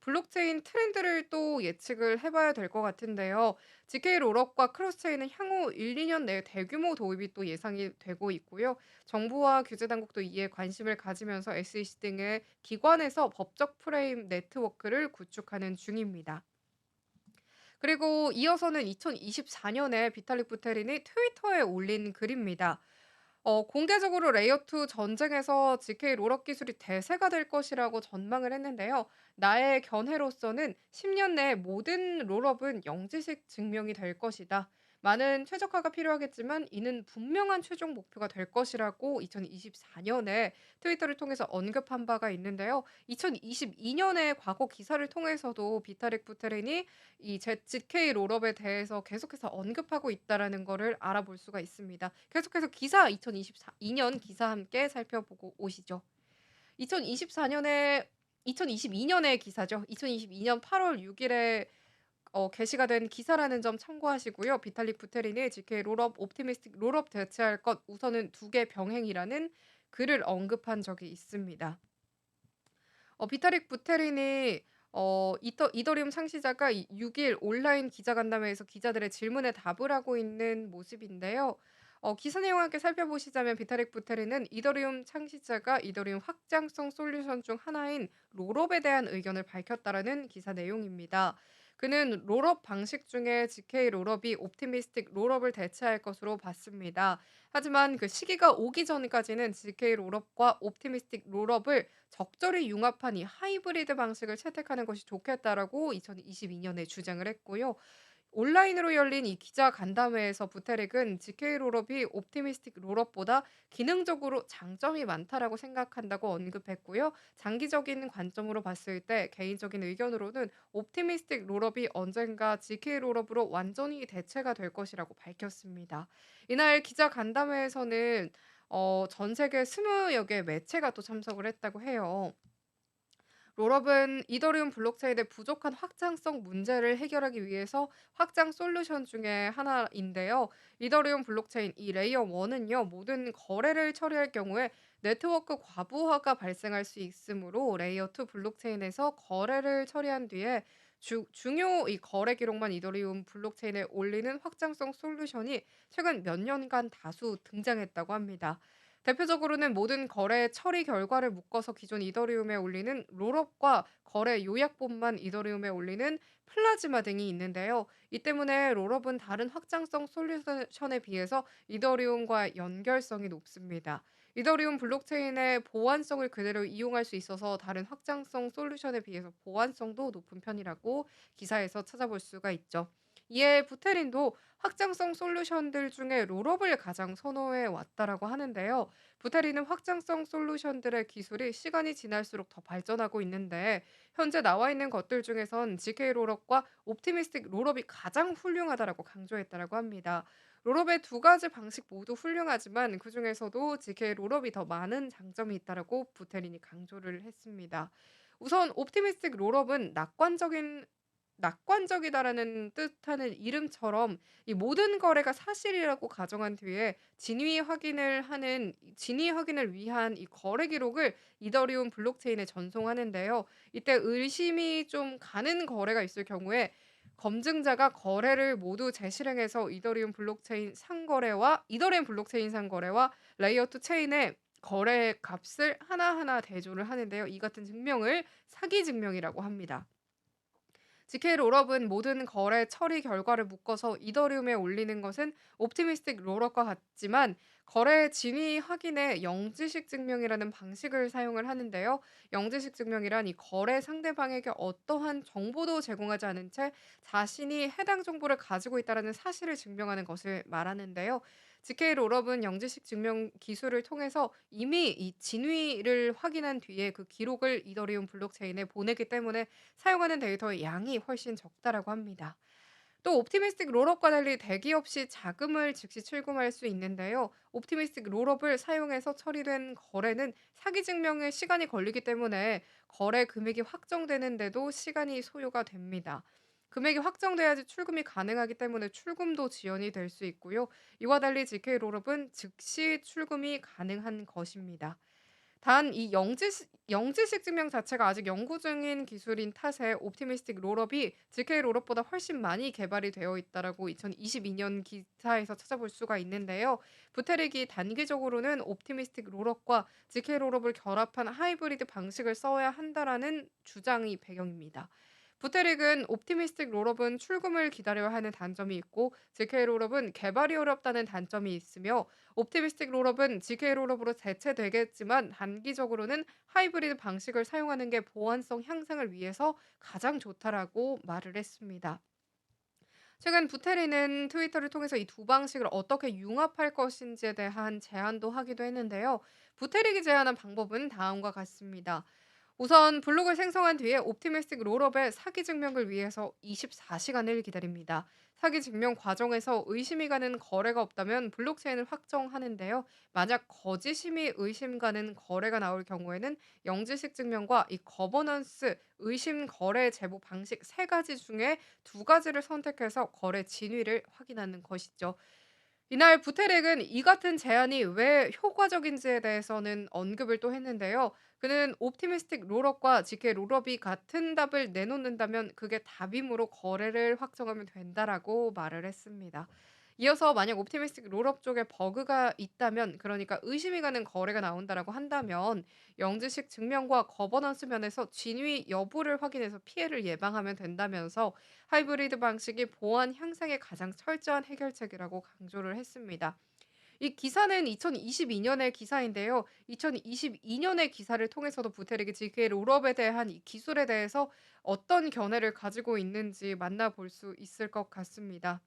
블록체인 트렌드를 또 예측을 해 봐야 될 것 같은데요. GK 롤업과 크로스체인은 향후 1-2년 내에 대규모 도입이 또 예상이 되고 있고요. 정부와 규제 당국도 이에 관심을 가지면서 SEC 등의 기관에서 법적 프레임 네트워크를 구축하는 중입니다. 그리고 이어서는 2024년에 비탈릭 부테린이 트위터에 올린 글입니다. 공개적으로 레이어 2 전쟁에서 GK 롤업 기술이 대세가 될 것이라고 전망을 했는데요. 나의 견해로서는 10년 내에 모든 롤업은 영지식 증명이 될 것이다. 많은 최적화가 필요하겠지만 이는 분명한 최종 목표가 될 것이라고 2024년에 트위터를 통해서 언급한 바가 있는데요. 2022년에 과거 기사를 통해서도 비타릭 부테린이 이 ZK 롤업에 대해서 계속해서 언급하고 있다라는 거를 알아볼 수가 있습니다. 계속해서 기사 2024년 기사 함께 살펴보고 오시죠. 2024년에 2022년의 기사죠. 2022년 8월 6일에 게시가 된 기사라는 점 참고하시고요. 비탈릭 부테린이 GK 롤업 옵티미스틱 롤업 대체할 것 우선은 두 개 병행이라는 글을 언급한 적이 있습니다. 비타릭 부테린이 이더리움 창시자가 이 6일 온라인 기자간담회에서 기자들의 질문에 답을 하고 있는 모습인데요. 기사 내용 함께 살펴보시자면 비타릭 부테린은 이더리움 창시자가 이더리움 확장성 솔루션 중 하나인 롤업에 대한 의견을 밝혔다라는 기사 내용입니다. 그는 롤업 방식 중에 GK 롤업이 옵티미스틱 롤업을 대체할 것으로 봤습니다. 하지만 그 시기가 오기 전까지는 GK 롤업과 옵티미스틱 롤업을 적절히 융합한 이 하이브리드 방식을 채택하는 것이 좋겠다라고 2022년에 주장을 했고요. 온라인으로 열린 이 기자 간담회에서 부테릭은 GK 롤업이 옵티미스틱 롤업보다 기능적으로 장점이 많다라고 생각한다고 언급했고요. 장기적인 관점으로 봤을 때 개인적인 의견으로는 옵티미스틱 롤업이 언젠가 GK 롤업으로 완전히 대체가 될 것이라고 밝혔습니다. 이날 기자 간담회에서는 전 세계 20여 개 매체가 또 참석을 했다고 해요. 롤업은 이더리움 블록체인의 부족한 확장성 문제를 해결하기 위해서 확장 솔루션 중에 하나인데요. 이더리움 블록체인 이 레이어 1은요. 모든 거래를 처리할 경우에 네트워크 과부하가 발생할 수 있으므로 레이어 2 블록체인에서 거래를 처리한 뒤에 중요 이 거래 기록만 이더리움 블록체인에 올리는 확장성 솔루션이 최근 몇 년간 다수 등장했다고 합니다. 대표적으로는 모든 거래 처리 결과를 묶어서 기존 이더리움에 올리는 롤업과 거래 요약본만 이더리움에 올리는 플라즈마 등이 있는데요. 이 때문에 롤업은 다른 확장성 솔루션에 비해서 이더리움과 연결성이 높습니다. 이더리움 블록체인의 보안성을 그대로 이용할 수 있어서 다른 확장성 솔루션에 비해서 보안성도 높은 편이라고 기사에서 찾아볼 수가 있죠. 이에 부테린도 확장성 솔루션들 중에 롤업을 가장 선호해 왔다라고 하는데요. 부테리는 확장성 솔루션들의 기술이 시간이 지날수록 더 발전하고 있는데 현재 나와 있는 것들 중에선 GK 롤업과 옵티미스틱 롤업이 가장 훌륭하다라고 강조했다라고 합니다. 롤업의 두 가지 방식 모두 훌륭하지만 그중에서도 GK 롤업이 더 많은 장점이 있다라고 부테린이 강조를 했습니다. 우선 옵티미스틱 롤업은 낙관적이다라는 뜻하는 이름처럼 이 모든 거래가 사실이라고 가정한 뒤에 진위 확인을 위한 이 거래 기록을 이더리움 블록체인에 전송하는데요. 이때 의심이 좀 가는 거래가 있을 경우에 검증자가 거래를 모두 재실행해서 이더리움 블록체인 상거래와 레이어 2 체인의 거래 값을 하나하나 대조를 하는데요. 이 같은 증명을 사기 증명이라고 합니다. GK 롤업은 모든 거래 처리 결과를 묶어서 이더리움에 올리는 것은 옵티미스틱 롤업과 같지만 거래 진위 확인에 영지식 증명이라는 방식을 사용을 하는데요. 영지식 증명이란 이 거래 상대방에게 어떠한 정보도 제공하지 않은 채 자신이 해당 정보를 가지고 있다는 사실을 증명하는 것을 말하는데요. GK 롤업은 영지식 증명 기술을 통해서 이미 이 진위를 확인한 뒤에 그 기록을 이더리움 블록체인에 보내기 때문에 사용하는 데이터의 양이 훨씬 적다라고 합니다. 또 옵티미스틱 롤업과 달리 대기업 시 자금을 즉시 출금할 수 있는데요. 옵티미스틱 롤업을 사용해서 처리된 거래는 사기 증명에 시간이 걸리기 때문에 거래 금액이 확정되는데도 시간이 소요가 됩니다. 금액이 확정돼야지 출금이 가능하기 때문에 출금도 지연이 될 수 있고요. 이와 달리 GK 롤업은 즉시 출금이 가능한 것입니다. 단 이 영지식 증명 자체가 아직 연구 중인 기술인 탓에 옵티미스틱 롤업이 GK 롤업보다 훨씬 많이 개발이 되어 있다라고 2022년 기사에서 찾아볼 수가 있는데요. 부테릭이 단기적으로는 옵티미스틱 롤업과 GK 롤업을 결합한 하이브리드 방식을 써야 한다라는 주장이 배경입니다. 부테릭은 옵티미스틱 롤업은 출금을 기다려야 하는 단점이 있고 GK 롤업은 개발이 어렵다는 단점이 있으며 옵티미스틱 롤업은 GK 롤업으로 대체되겠지만 단기적으로는 하이브리드 방식을 사용하는 게 보안성 향상을 위해서 가장 좋다라고 말을 했습니다. 최근 부테리는 트위터를 통해서 이 두 방식을 어떻게 융합할 것인지에 대한 제안도 하기도 했는데요. 부테릭이 제안한 방법은 다음과 같습니다. 우선 블록을 생성한 뒤에 옵티미스틱 롤업의 사기 증명을 위해서 24시간을 기다립니다. 사기 증명 과정에서 의심이 가는 거래가 없다면 블록체인을 확정하는데요. 만약 거짓임이 의심 가는 거래가 나올 경우에는 영지식 증명과 이 거버넌스 의심 거래 제보 방식 세 가지 중에 두 가지를 선택해서 거래 진위를 확인하는 것이죠. 이날 부테렉은 이 같은 제안이 왜 효과적인지에 대해서는 언급을 또 했는데요. 그는 옵티미스틱 롤업과 GK 롤업이 같은 답을 내놓는다면 그게 답이므로 거래를 확정하면 된다라고 말을 했습니다. 이어서 만약 옵티미스틱 롤업 쪽에 버그가 있다면 그러니까 의심이 가는 거래가 나온다라고 한다면 영지식 증명과 거버넌스 면에서 진위 여부를 확인해서 피해를 예방하면 된다면서 하이브리드 방식이 보안 향상에 가장 철저한 해결책이라고 강조를 했습니다. 이 기사는 2022 년의 기사인데요. 2022 년의 기사를 통해서도 부테릭이 GK 롤업에 대한 이 기술에 대해서 어떤 견해를 가지고 있는지 만나볼 수 있을 것 같습니다.